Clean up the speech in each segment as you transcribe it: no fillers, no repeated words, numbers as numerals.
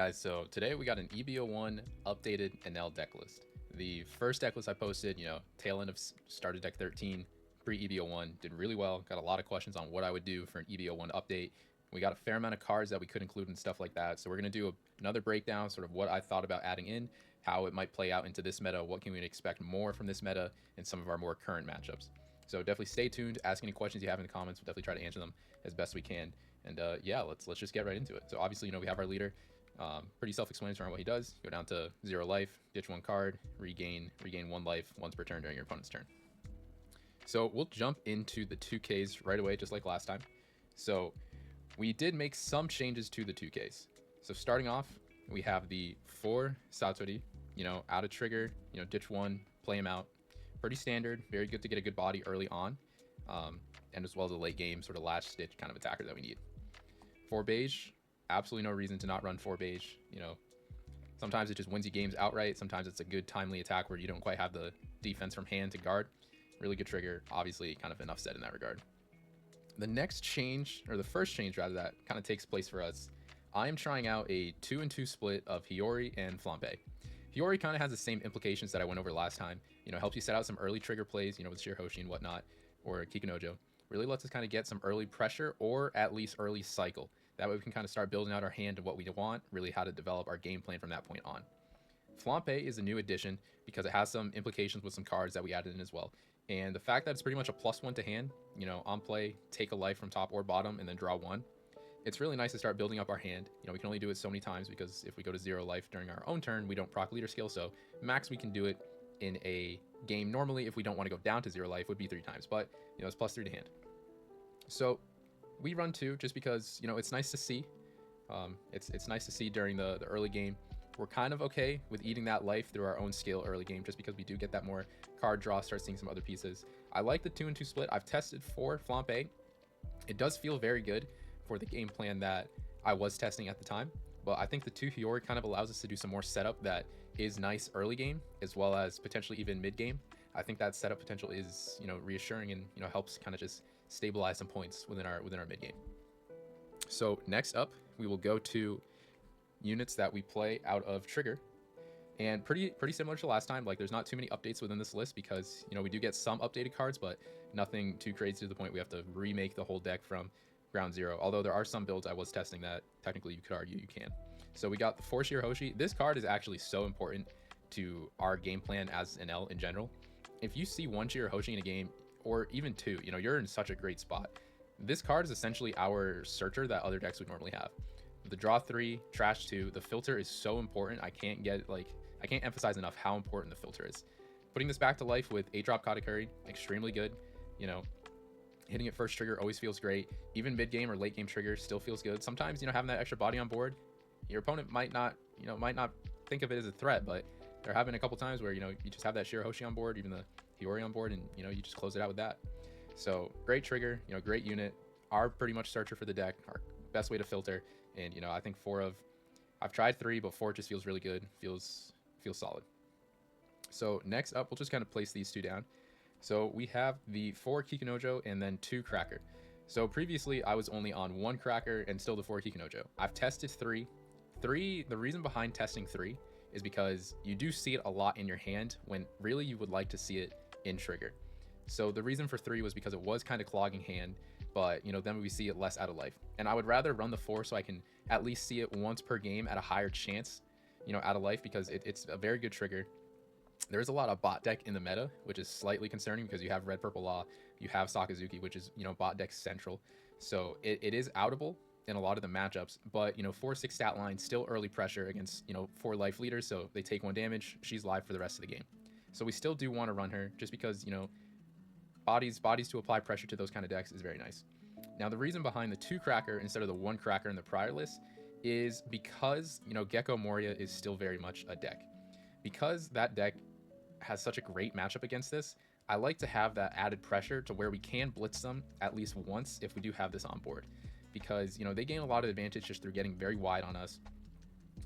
guys, so today we got an EB01 updated Enel deck list. The first deck list I posted, tail end of started deck 13, pre-EB01, did really well. Got a lot of questions on what I would do for an EB01 update. We got a fair amount of cards that we could include and stuff like that. So we're going to do another breakdown, sort of what I thought about adding in, how it might play out into this meta, what can we expect more from this meta, and some of our more current matchups. So definitely stay tuned, ask any questions you have in the comments. We'll definitely try to answer them as best we can. And yeah, let's just get right into it. So obviously, we have our leader. Pretty self-explanatory on what he does. Go down to 0 life, ditch 1 card, regain 1 life once per turn during your opponent's turn. So we'll jump into the 2Ks right away, just like last time. So we did make some changes to the 2Ks. So starting off, we have the 4 Satori, out of trigger, ditch 1, play him out. Pretty standard, very good to get a good body early on, and as well as a late game sort of last stitch kind of attacker that we need. 4 beige, absolutely no reason to not run 4 beige. Sometimes it just wins you games outright. Sometimes it's a good timely attack where you don't quite have the defense from hand to guard. Really good trigger. Obviously, kind of enough said in that regard. The next change, or the first change rather, that kind of takes place for us, I am trying out a 2-2 split of Hiyori and Flampe. Hiyori kind of has the same implications that I went over last time. Helps you set out some early trigger plays, with Shirahoshi and whatnot, or Kikunojo. Really lets us kind of get some early pressure, or at least early cycle. That way we can kind of start building out our hand of what we want, really how to develop our game plan from that point on. Flampe is a new addition because it has some implications with some cards that we added in as well. And the fact that it's pretty much a +1 to hand, on play, take a life from top or bottom, and then draw 1. It's really nice to start building up our hand. We can only do it so many times because if we go to 0 life during our own turn, we don't proc leader skill. So max we can do it in a game normally if we don't want to go down to 0 life would be 3 times. But, it's +3 to hand. So we run 2 just because, it's nice to see. It's nice to see during the early game. We're kind of okay with eating that life through our own skill early game just because we do get that more card draw, start seeing some other pieces. I like the 2-2 split. I've tested 4 Flampe. It does feel very good for the game plan that I was testing at the time, but I think the 2 Hiyori kind of allows us to do some more setup that is nice early game as well as potentially even mid game. I think that setup potential is reassuring and helps kind of just stabilize some points within our mid game. So next up, we will go to units that we play out of trigger, and pretty similar to last time. Like, there's not too many updates within this list because we do get some updated cards, but nothing too crazy to the point we have to remake the whole deck from ground zero. Although there are some builds I was testing that technically you could argue you can. So we got the 4 Shirahoshi. This card is actually so important to our game plan as Enel in general. If you see 1 Shirahoshi in a game, or even 2, you're in such a great spot. This card is essentially our searcher that other decks would normally have. The draw 3, trash 2, the filter is so important. I can't emphasize enough how important the filter is. Putting this back to life with 8-drop Katakuri, extremely good. Hitting it first trigger always feels great. Even mid game or late game trigger still feels good. Sometimes, having that extra body on board, your opponent might not think of it as a threat, but there have been a couple times where, you just have that Shirahoshi on board, even the Hiyori on board, and, you just close it out with that. So great trigger, great unit, are pretty much searcher for the deck, our best way to filter. And, I think I've tried 3, but 4 just feels really good, feels solid. So next up, we'll just kind of place these 2 down. So we have the 4 Kikunojo and then 2 Cracker. So previously I was only on 1 Cracker and still the 4 Kikunojo. I've tested 3. The reason behind testing 3 is because you do see it a lot in your hand when really you would like to see it in trigger. So the reason for 3 was because it was kind of clogging hand, but then we see it less out of life. And I would rather run the 4 so I can at least see it once per game at a higher chance, out of life, because it's a very good trigger. There's a lot of bot deck in the meta, which is slightly concerning because you have Red Purple Law, you have Sakazuki, which is bot deck central. So it is outable in a lot of the matchups, but 4-6 stat line, still early pressure against 4 life leaders, so they take 1 damage, she's live for the rest of the game. So we still do want to run her just because bodies to apply pressure to those kind of decks is very nice. Now the reason behind the 2 Cracker instead of the 1 Cracker in the prior list is because Gecko Moria is still very much a deck. Because that deck has such a great matchup against this, I like to have that added pressure to where we can blitz them at least once if we do have this on board, because they gain a lot of advantage just through getting very wide on us.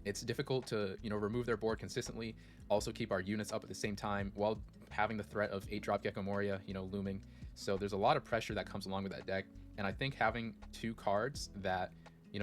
It's difficult to remove their board consistently, also keep our units up at the same time while having the threat of 8-drop Gecko Moria looming. So there's a lot of pressure that comes along with that deck, and I think having 2 cards that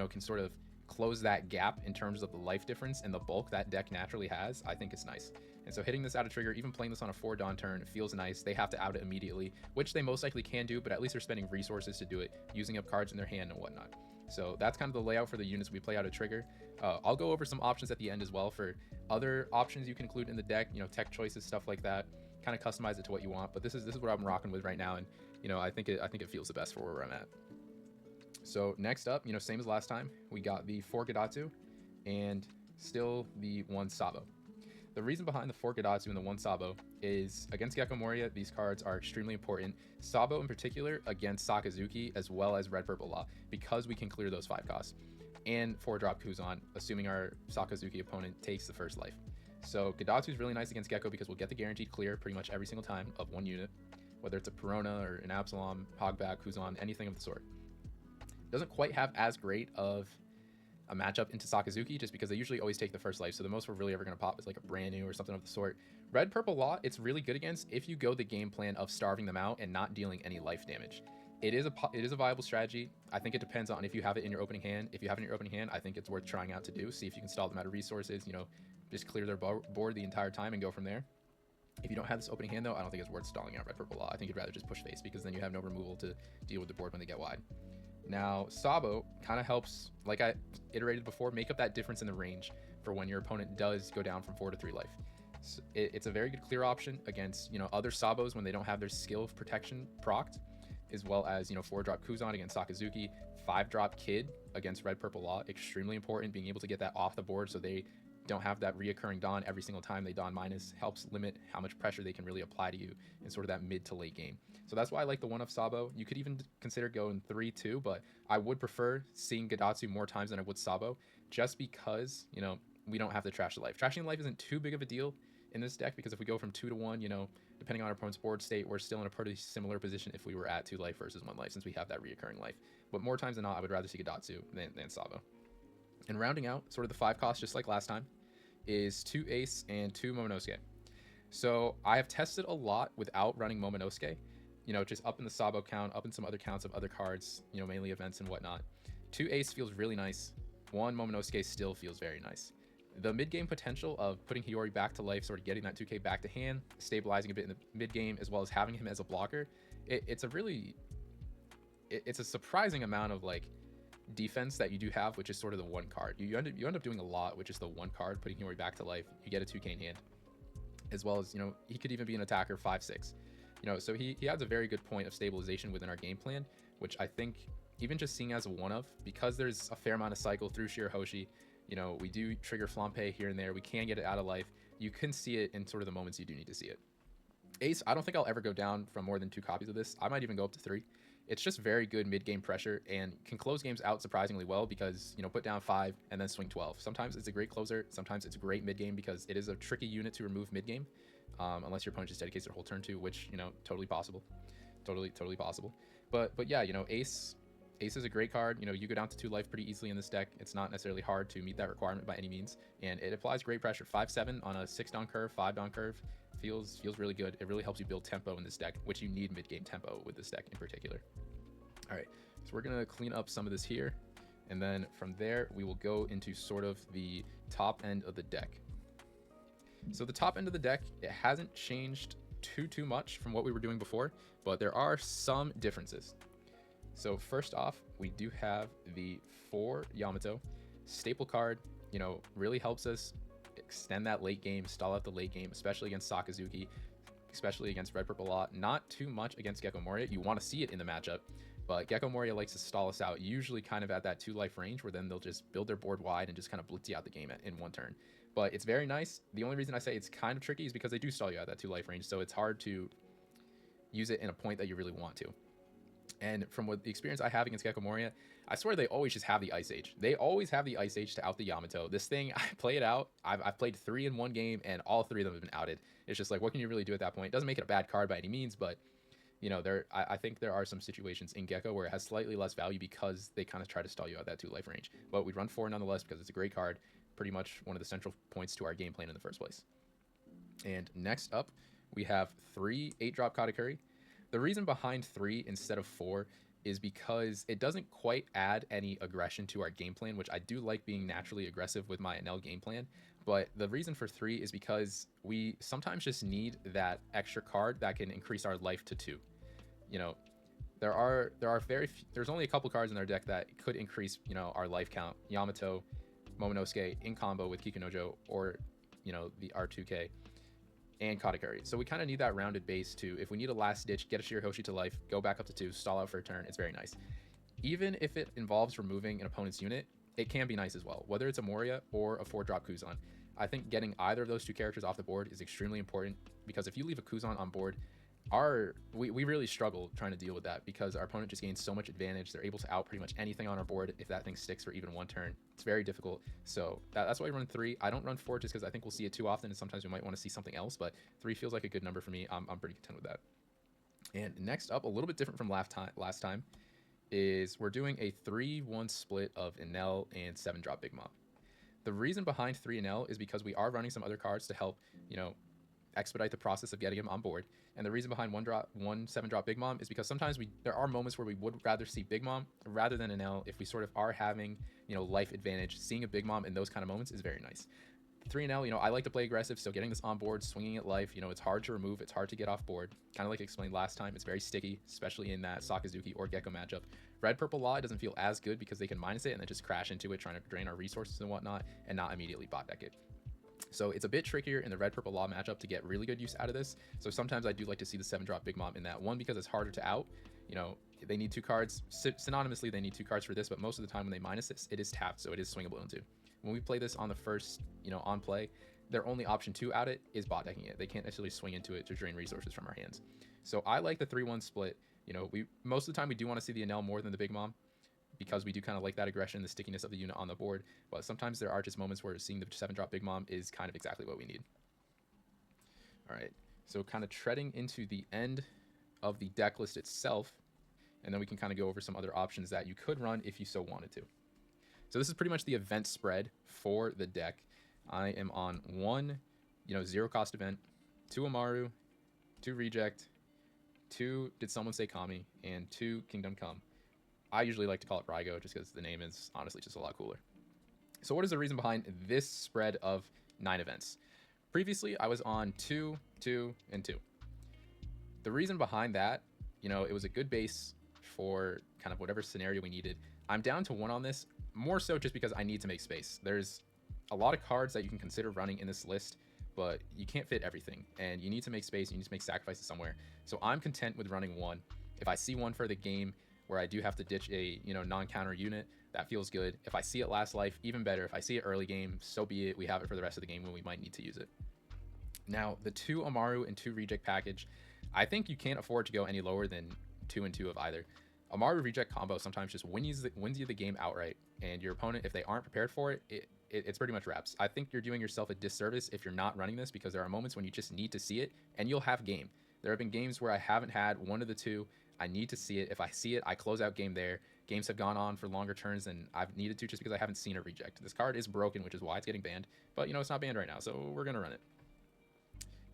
can sort of close that gap in terms of the life difference and the bulk that deck naturally has, I think it's nice. And so hitting this out of trigger, even playing this on a 4 Dawn turn, feels nice. They have to out it immediately, which they most likely can do, but at least they're spending resources to do it, using up cards in their hand and whatnot. So that's kind of the layout for the units we play out of trigger. I'll go over some options at the end as well for other options you can include in the deck, you know, tech choices, stuff like that. Kind of customize it to what you want, but this is what I'm rocking with right now, and you know, I think it feels the best for where I'm at. So next up, you know, same as last time, we got the 4 Gadatsu and still the 1 Sabo. The reason behind the 4 Gadatsu and the 1 Sabo is against Gecko Moria, these cards are extremely important. Sabo in particular against Sakazuki as well as Red Purple Law, because we can clear those 5 costs. And 4-drop Kuzan, assuming our Sakazuki opponent takes the first life. So Gadatsu is really nice against Gecko because we'll get the guaranteed clear pretty much every single time of 1 unit, whether it's a Perona or an Absalom, Hogback, Kuzan, anything of the sort. Doesn't quite have as great of a matchup into Sakazuki just because they usually always take the first life, so the most we're really ever going to pop is like a brand new or something of the sort. Red Purple Law, it's really good against if you go the game plan of starving them out and not dealing any life damage. It is a viable strategy. I think it depends on if you have it in your opening hand. If you have it in your opening hand, I think it's worth trying out to do. See if you can stall them out of resources, you know, just clear their board the entire time and go from there. If you don't have this opening hand though, I don't think it's worth stalling out Red Purple Law. I think you'd rather just push face because then you have no removal to deal with the board when they get wide. Now, Sabo kind of helps, like I iterated before, make up that difference in the range for when your opponent does go down from 4 to 3 life. So it's a very good clear option against, you know, other Sabos when they don't have their skill of protection procced, as well as, you know, 4-drop Kuzan against Sakazuki, 5-drop Kid against Red Purple Law, extremely important, being able to get that off the board so they don't have that reoccurring Dawn every single time they Dawn minus, helps limit how much pressure they can really apply to you in sort of that mid to late game. So that's why I like the 1 of Sabo. You could even consider going 3-2, but I would prefer seeing Gadatsu more times than I would Sabo, just because, you know, we don't have to trash the life. Trashing the life isn't too big of a deal in this deck, because if we go from 2 to 1, you know, depending on our opponent's board state, we're still in a pretty similar position if we were at 2 life versus 1 life, since we have that reoccurring life. But more times than not, I would rather see Gadatsu than Sabo. And rounding out sort of the 5 costs, just like last time, is 2 Ace and 2 Momonosuke. So I have tested a lot without running Momonosuke, you know, just up in the Sabo count, up in some other counts of other cards, you know, mainly events and whatnot. 2 Ace feels really nice. 1 Momonosuke still feels very nice. The mid-game potential of putting Hiyori back to life, sort of getting that 2K back to hand, stabilizing a bit in the mid-game, as well as having him as a blocker, it's a surprising amount of like defense that you do have, which is sort of the 1 card. You end up doing a lot, which is the 1 card, putting Hiyori back to life. You get a 2K in hand, as well as, you know, he could even be an attacker 5-6. You know, so he has a very good point of stabilization within our game plan, which I think even just seeing as a 1 of, because there's a fair amount of cycle through Shirahoshi, you know, we do trigger Flampe here and there, we can get it out of life. You can see it in sort of the moments you do need to see it. Ace, I don't think I'll ever go down from more than 2 copies of this. I might even go up to 3. It's just very good mid-game pressure and can close games out surprisingly well because, you know, put down 5 and then swing 12. Sometimes it's a great closer. Sometimes it's a great mid-game because it is a tricky unit to remove mid-game, unless your opponent just dedicates their whole turn to, which, you know, totally possible. Totally possible. But yeah, you know, Ace is a great card. You know, you go down to 2 life pretty easily in this deck. It's not necessarily hard to meet that requirement by any means, and it applies great pressure. 5-7 on a 6-down curve, 5-down curve feels really good. It really helps you build tempo in this deck, which you need mid-game tempo with this deck in particular. All right, so we're gonna clean up some of this here, and then from there we will go into sort of the top end of the deck. So the top end of the deck, it hasn't changed too much from what we were doing before, but there are some differences. So first off, we do have the 4 Yamato staple card. You know, really helps us extend that late game, stall out the late game, especially against Sakazuki, especially against Red Purple Law. Not too much against Gecko Moria. You want to see it in the matchup, but Gecko Moria likes to stall us out, usually kind of at that 2 life range, where then they'll just build their board wide and just kind of blitz you out the game in 1 turn. But it's very nice. The only reason I say it's kind of tricky is because they do stall you out that 2 life range, so it's hard to use it in a point that you really want to. And from what the experience I have against Gecko Moria, I swear they always just have the Ice Age. They always have the Ice Age to out the Yamato. This thing, I play it out. I've played 3 in 1 game, and all 3 of them have been outed. It's just like, what can you really do at that point? It doesn't make it a bad card by any means, but, you know, I think there are some situations in Gecko where it has slightly less value because they kind of try to stall you out that 2 life range. But we run 4 nonetheless because it's a great card. Pretty much one of the central points to our game plan in the first place. And next up, we have 3 8-drop Katakuri. The reason behind 3 instead of 4 is because it doesn't quite add any aggression to our game plan, which I do like being naturally aggressive with my Enel game plan. But the reason for 3 is because we sometimes just need that extra card that can increase our life to 2. You know, there's only a couple cards in our deck that could increase, our life count. Yamato, Momonosuke in combo with Kikunojo, or, the R2K and Katakuri. So we kind of need that rounded base to, if we need a last ditch, get a Shirahoshi to life, go back up to 2, stall out for a turn, it's very nice. Even if it involves removing an opponent's unit, it can be nice as well, whether it's a Moria or a 4-drop Kuzan. I think getting either of those 2 characters off the board is extremely important, because if you leave a Kuzan on board, we really struggle trying to deal with that, because our opponent just gains so much advantage. They're able to out pretty much anything on our board if that thing sticks for even 1 turn. It's very difficult. So that's why I run 3. I don't run 4 just because I think we'll see it too often, and sometimes we might want to see something else, but 3 feels like a good number for me. I'm pretty content with that. And next up, a little bit different from last time, is we're doing a 3-1 split of Enel and 7-drop Big Mom. The reason behind 3 Enel is because we are running some other cards to help, expedite the process of getting him on board. And the reason behind 1 7-drop Big Mom is because sometimes there are moments where we would rather see Big Mom rather than Enel. If we sort of are having, life advantage, seeing a Big Mom in those kind of moments is very nice. 3 Enel, I like to play aggressive, so getting this on board, swinging at life, it's hard to remove, it's hard to get off board. Kind of like I explained last time, it's very sticky, especially in that Sakazuki or Gecko matchup. Red Purple Law doesn't feel as good because they can minus it and then just crash into it, trying to drain our resources and whatnot, and not immediately bot deck it. So it's a bit trickier in the Red Purple Law matchup to get really good use out of this. So sometimes I do like to see the 7-drop Big Mom in that one, because it's harder to out. They need 2 cards. Synonymously, they need 2 cards for this, but most of the time when they minus this, it is tapped, so it is swingable into. When we play this on the first, on play, their only option to out it is bot decking it. They can't necessarily swing into it to drain resources from our hands. So I like the 3-1 split. Most of the time we do want to see the Enel more than the Big Mom, because we do kind of like that aggression, the stickiness of the unit on the board. But sometimes there are just moments where seeing the 7-drop Big Mom is kind of exactly what we need. All right, so kind of treading into the end of the deck list itself, and then we can kind of go over some other options that you could run if you so wanted to. So this is pretty much the event spread for the deck. I am on 1, 0-cost event, 2 Amaru, 2 Reject, 2 Did Someone Say Kami, and 2 Kingdom Come. I usually like to call it Rygo just because the name is honestly just a lot cooler. So what is the reason behind this spread of 9 events? Previously, I was on 2, 2, and 2. The reason behind that, it was a good base for kind of whatever scenario we needed. I'm down to 1 on this, more so just because I need to make space. There's a lot of cards that you can consider running in this list, but you can't fit everything, and you need to make space, you need to make sacrifices somewhere. So I'm content with running 1. If I see one for the game where I do have to ditch a non-counter unit, that feels good. If I see it last life, even better. If I see it early game, so be it. We have it for the rest of the game when we might need to use it. Now, the 2 Amaru and 2 Reject package, I think you can't afford to go any lower than 2 and 2 of either. Amaru Reject combo sometimes just wins you the game outright, and your opponent, if they aren't prepared for it, it's pretty much wraps. I think you're doing yourself a disservice if you're not running this, because there are moments when you just need to see it, and you'll have game. There have been games where I haven't had one of the 2. I need to see it. If I see it, I close out game there. Games have gone on for longer turns than I've needed to, just because I haven't seen a Reject. This card is broken, which is why it's getting banned, but it's not banned right now, so we're gonna run it.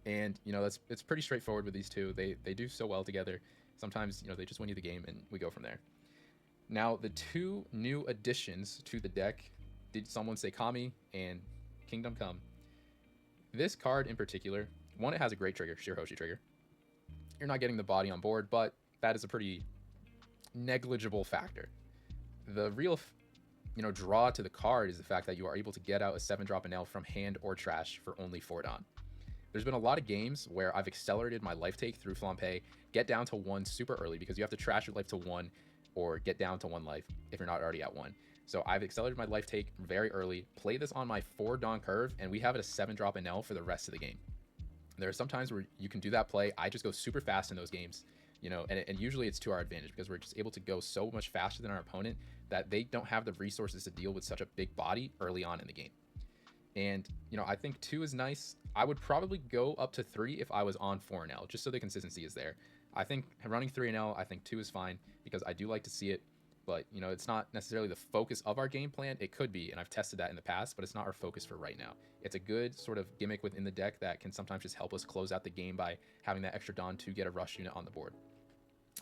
And it's pretty straightforward with these 2. They do so well together. Sometimes they just win you the game, and we go from there. Now, the 2 new additions to the deck, Did Someone Say Kami and Kingdom Come. This card in particular, 1, it has a great trigger, Shirahoshi trigger. You're not getting the body on board, but that is a pretty negligible factor. The real draw to the card is the fact that you are able to get out a 7-drop Enel from hand or trash for only 4 Don. There's been a lot of games where I've accelerated my life take through Flampe, get down to 1 super early, because you have to trash your life to 1 or get down to 1 life if you're not already at 1. So I've accelerated my life take very early, play this on my 4 Don curve, and we have it a 7-drop Enel for the rest of the game. There are some times where you can do that play. I just go super fast in those games, and usually it's to our advantage, because we're just able to go so much faster than our opponent that they don't have the resources to deal with such a big body early on in the game. And, I think 2 is nice. I would probably go up to 3 if I was on 4 Enel, just so the consistency is there. I think running 3 Enel, I think 2 is fine, because I do like to see it. But, it's not necessarily the focus of our game plan. It could be, and I've tested that in the past, but it's not our focus for right now. It's a good sort of gimmick within the deck that can sometimes just help us close out the game by having that extra Don to get a rush unit on the board.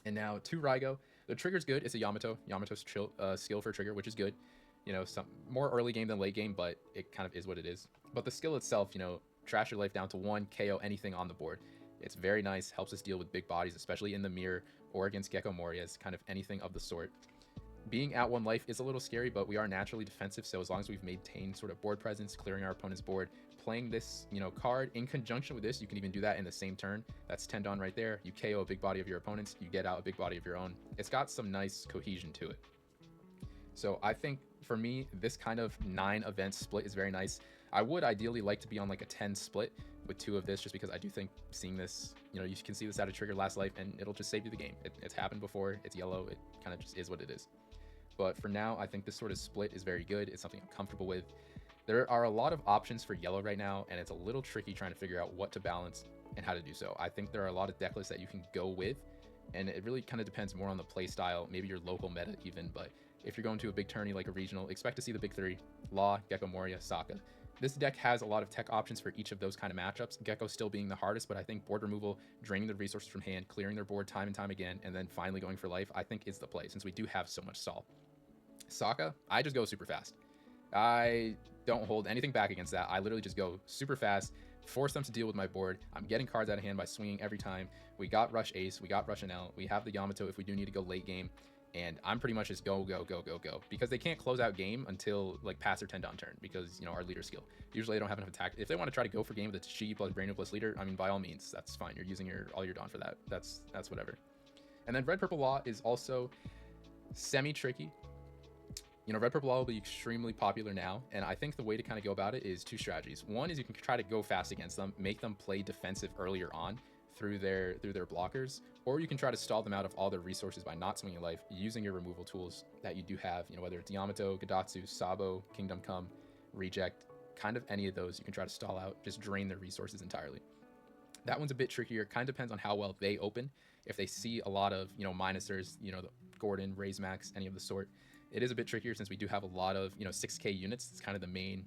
And now 2 Rygo. The trigger's good. It's a Yamato's skill for trigger, which is good. You know, some more early game than late game, but it kind of is what it is. But the skill itself, you know, trash your life down to 1, KO anything on the board. It's very nice, helps us deal with big bodies, especially in the mirror or against Gecko Morias, kind of anything of the sort. Being at 1 life is a little scary, but we are naturally defensive, so as long as we've maintained sort of board presence, clearing our opponent's board, playing this, you know, card in conjunction with this, you can even do that in the same turn. That's 10 done right there. You KO a big body of your opponent's, you get out a big body of your own. It's got some nice cohesion to it. So I think for me, this kind of 9 event split is very nice. I would ideally like to be on like a 10 split with 2 of this, just because I do think seeing this, you know, you can see this out of trigger last life and it'll just save you the game. It's happened before. It's yellow. It kind of just is what it is. But for now, I think this sort of split is very good. It's something I'm comfortable with. There are a lot of options for yellow right now, and it's a little tricky trying to figure out what to balance and how to do so. I think there are a lot of deck lists that you can go with, and it really kind of depends more on the play style, maybe your local meta even. But if you're going to a big tourney like a regional, expect to see the big 3, Law, Gecko Moria, Sokka. This deck has a lot of tech options for each of those kind of matchups. Gecko still being the hardest, but I think board removal, draining the resources from hand, clearing their board time and time again, and then finally going for life, I think is the play, since we do have so much sol. Sokka, I just go super fast. I don't hold anything back against that. I literally just go super fast, force them to deal with my board. I'm getting cards out of hand by swinging every time. We got Rush Ace, we got Rush Enel, we have the Yamato if we do need to go late game, and I'm pretty much just go, go, go, go, go. Because they can't close out game until like pass or 10 down turn, because, you know, our leader skill. Usually they don't have enough attack. If they want to try to go for game with a Chi plus Brain plus leader, I mean, by all means, that's fine. You're using all your Dawn for that. That's whatever. And then Red Purple Law is also semi-tricky. You know, Red Purple Law will be extremely popular now, and I think the way to kind of go about it is 2 strategies. One is you can try to go fast against them, make them play defensive earlier on through their blockers, or you can try to stall them out of all their resources by not swinging life using your removal tools that you do have, you know, whether it's Yamato, Gadatsu, Sabo, Kingdom Come, Reject, kind of any of those you can try to stall out, just drain their resources entirely. That one's a bit trickier, kind of depends on how well they open. If they see a lot of, you know, minusers, you know, the Gordon, Raise Max, any of the sort, it is a bit trickier since we do have a lot of, you know, 6k units. It's kind of the main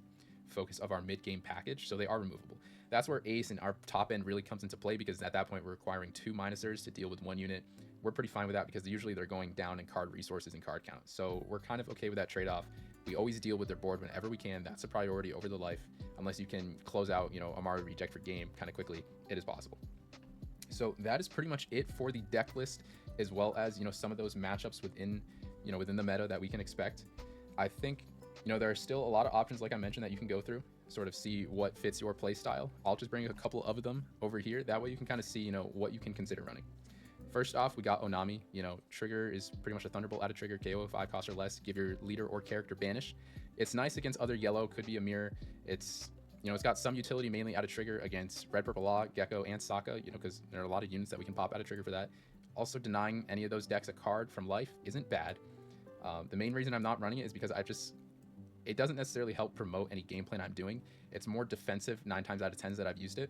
focus of our mid-game package, so they are removable. That's where Ace and our top end really comes into play, because at that point we're requiring 2 minusers to deal with 1 unit. We're pretty fine with that because usually they're going down in card resources and card count, so we're kind of okay with that trade-off. We always deal with their board whenever we can. That's a priority over the life, unless you can close out, you know, Amaru Reject for game kind of quickly. It is possible. So that is pretty much it for the deck list, as well as, you know, some of those matchups within, you know, within the meta that we can expect. I think, you know, there are still a lot of options, like I mentioned, that you can go through, sort of see what fits your play style. I'll just bring a couple of them over here. That way you can kind of see, you know, what you can consider running. First off, we got Onami. You know, trigger is pretty much a Thunderbolt out of trigger, KO 5 cost or less, give your leader or character banish. It's nice against other yellow, could be a mirror. It's, you know, it's got some utility mainly out of trigger against Red Purple Law, Gecko, and Sokka, you know, because there are a lot of units that we can pop out of trigger for that. Also, denying any of those decks a card from life isn't bad. The main reason I'm not running it is because it doesn't necessarily help promote any game plan I'm doing. It's more defensive 9 times out of 10 that I've used it.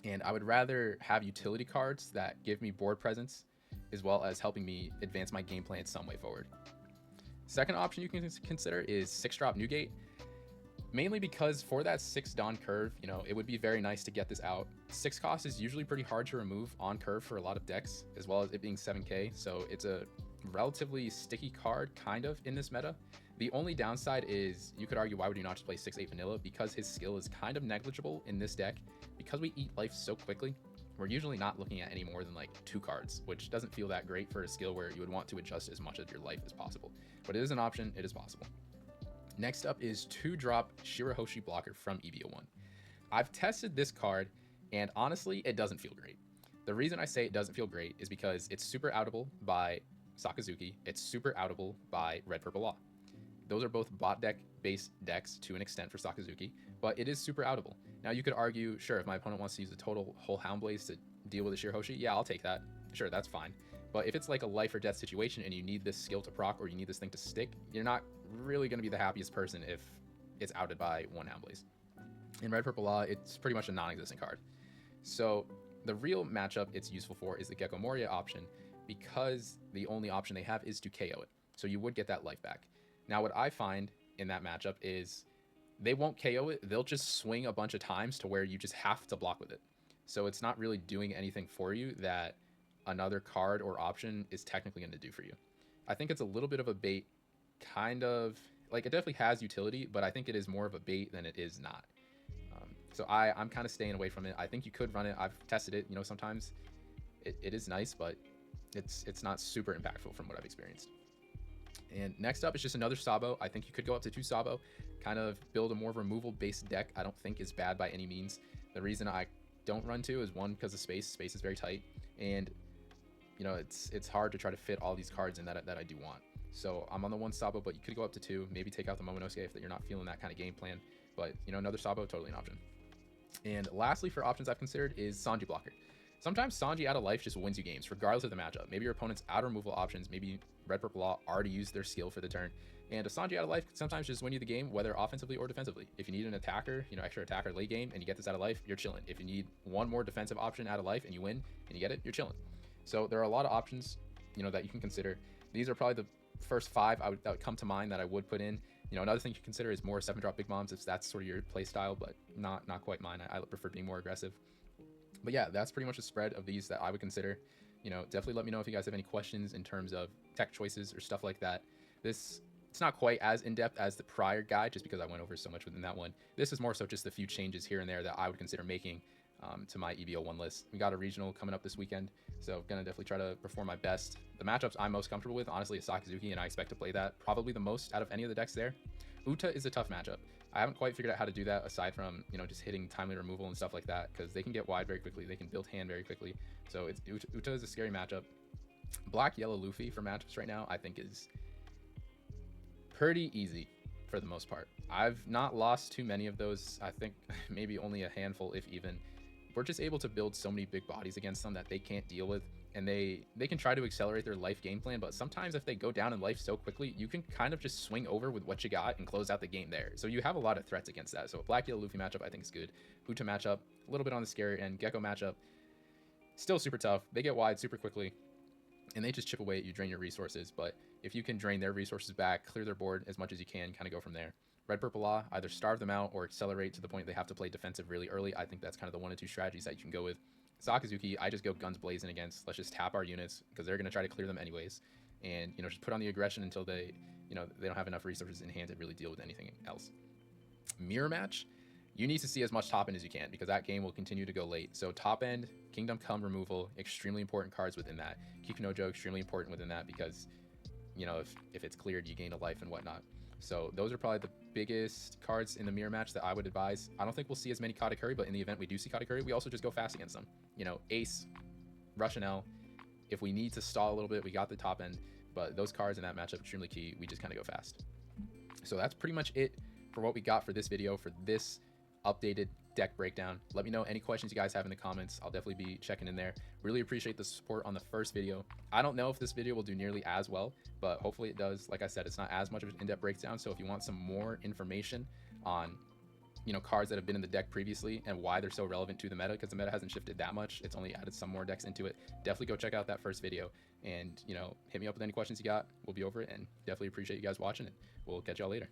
And I would rather have utility cards that give me board presence, as well as helping me advance my game plan some way forward. Second option you can consider is 6-drop Newgate. Mainly because for that 6 Dawn curve, you know, it would be very nice to get this out. 6 cost is usually pretty hard to remove on curve for a lot of decks, as well as it being 7k, so it's a relatively sticky card, kind of, in this meta. The only downside is, you could argue, why would you not just play 6-8 vanilla? Because his skill is kind of negligible in this deck. Because we eat life so quickly, we're usually not looking at any more than like 2 cards, which doesn't feel that great for a skill where you would want to adjust as much of your life as possible. But it is an option, it is possible. Next up is 2-drop Shirahoshi Blocker from EB01. I've tested this card, and honestly, it doesn't feel great. The reason I say it doesn't feel great is because it's super outable by Sakazuki, it's super outable by Red Purple Law. Those are both bot deck based decks to an extent for Sakazuki, but it is super outable. Now you could argue, sure, if my opponent wants to use a total whole Houndblaze to deal with a Shirahoshi, yeah, I'll take that. Sure, that's fine. But if it's like a life or death situation and you need this skill to proc, or you need this thing to stick, you're not really going to be the happiest person if it's outed by 1 Houndblaze. In Red Purple Law, it's pretty much a non-existent card. So the real matchup it's useful for is the Gecko Moria option, because the only option they have is to KO it. So you would get that life back. Now what I find in that matchup is they won't KO it, they'll just swing a bunch of times to where you just have to block with it. So it's not really doing anything for you that another card or option is technically going to do for you. I think it's a little bit of a bait, kind of like it definitely has utility, but I think it is more of a bait than it is not. So I'm kind of staying away from it. I think you could run it. I've tested it. You know, sometimes it is nice, but it's not super impactful from what I've experienced. And next up is just another Sabo. I think you could go up to 2 Sabo, kind of build a more removal based deck. I don't think is bad by any means. The reason I don't run 2 is 1, because of space. Space is very tight, and you know it's hard to try to fit all these cards in that I do want. So I'm on the 1 Sabo, but you could go up to 2. Maybe take out the Momonosuke if you're not feeling that kind of game plan. But you know, another Sabo, totally an option. And lastly, for options I've considered is Sanji blocker. Sometimes Sanji out of life just wins you games, regardless of the matchup. Maybe your opponent's out removal options, maybe Red Purple Law already used their skill for the turn, and a Sanji out of life can sometimes just win you the game, whether offensively or defensively. If you need an attacker, you know, extra attacker late game, and you get this out of life, you're chilling. If you need one more defensive option out of life and you win and you get it, you're chilling. So there are a lot of options, you know, that you can consider. These are probably the first 5 that would come to mind that I would put in. You know, another thing you can consider is more 7-drop big bombs if that's sort of your play style, but not quite mine. I prefer being more aggressive. But yeah, that's pretty much a spread of these that I would consider. You know, definitely let me know if you guys have any questions in terms of tech choices or stuff like that. It's not quite as in-depth as the prior guide, just because I went over so much within that one. This is more so just a few changes here and there that I would consider making to my EB01 list. We got a regional coming up this weekend, so gonna definitely try to perform my best. The matchups I'm most comfortable with, honestly, is Sakazuki, and I expect to play that probably the most out of any of the decks there. Uta is a tough matchup. I haven't quite figured out how to do that, aside from, you know, just hitting timely removal and stuff like that, because they can get wide very quickly. They can build hand very quickly. So Uta is a scary matchup. Black Yellow Luffy for matchups right now, I think, is pretty easy for the most part. I've not lost too many of those. I think maybe only a handful, if even. We're just able to build so many big bodies against them that they can't deal with, and they can try to accelerate their life game plan, but sometimes if they go down in life so quickly, you can kind of just swing over with what you got and close out the game there. So you have a lot of threats against that. So a Black Yellow Luffy matchup I think is good. Uta matchup, a little bit on the scary end. Gecko matchup, still super tough. They get wide super quickly, and they just chip away at you, drain your resources. But if you can drain their resources back, clear their board as much as you can, kind of go from there. Red Purple Law, either starve them out or accelerate to the point they have to play defensive really early. I think that's kind of the 1 of 2 strategies that you can go with. Sakazuki, I just go guns blazing against. Let's just tap our units, because they're going to try to clear them anyways. And, you know, just put on the aggression until they, you know, they don't have enough resources in hand to really deal with anything else. Mirror match, you need to see as much top end as you can, because that game will continue to go late. So top end, Kingdom Come removal, extremely important cards within that. Kikunojo, extremely important within that, because, you know, if it's cleared, you gain a life and whatnot. So those are probably the biggest cards in the mirror match that I would advise. I don't think we'll see as many Katakuri, but in the event we do see Katakuri, we also just go fast against them. You know, Ace, Rush and L. If we need to stall a little bit, we got the top end, but those cards in that matchup are extremely key. We just kind of go fast. So that's pretty much it for what we got for this video, for this updated deck breakdown. Let me know any questions you guys have in the comments. I'll definitely be checking in there. Really appreciate the support on the first video. I don't know if this video will do nearly as well, but hopefully it does. Like I said, it's not as much of an in-depth breakdown. So if you want some more information on, you know, cards that have been in the deck previously and why they're so relevant to the meta, because the meta hasn't shifted that much, it's only added some more decks into it, definitely go check out that first video, and, you know, hit me up with any questions you got. We'll be over it, and definitely appreciate you guys watching it. We'll catch y'all later.